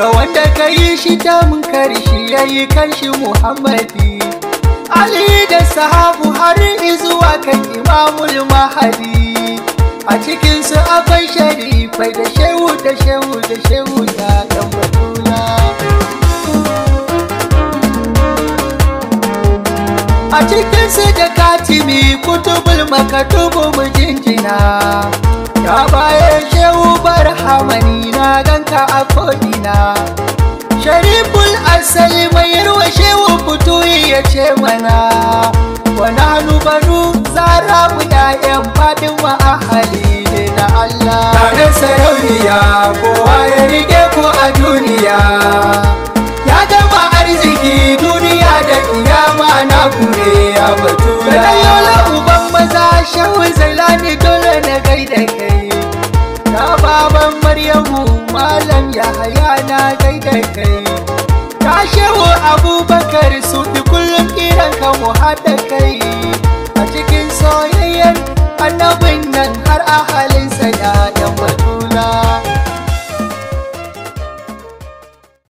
ga wanda ka yi shi ta mun karshi ya yi kanshi Muhammadi. Ali da sahabu har izuwa kan Imamul Mahadi, a cikinsu akwai sharifai da shehu da shehu da shehu da ɗan Batula. A cikinsu da katimi kutubul makatubu mu jinjina, ya bayan shehu barhamani na ganka a kodina. Shariful asali mai yarwa shehu fituyi ya ce mana, wani hannu banu zara mu ƴaƴan Fatima ahali ne na Allah. Tare sarauniya kowa ya rike ku a duniya, ya gama arziki duniya da kiyama na kure ya Batula. Da yola uban maza shehu Zailani dole na gaida kai, ya baban Maryamu malam Yahaya na gaida kai, ya shehu Abubakar su fi kullum kiran ka mu haɗa kai.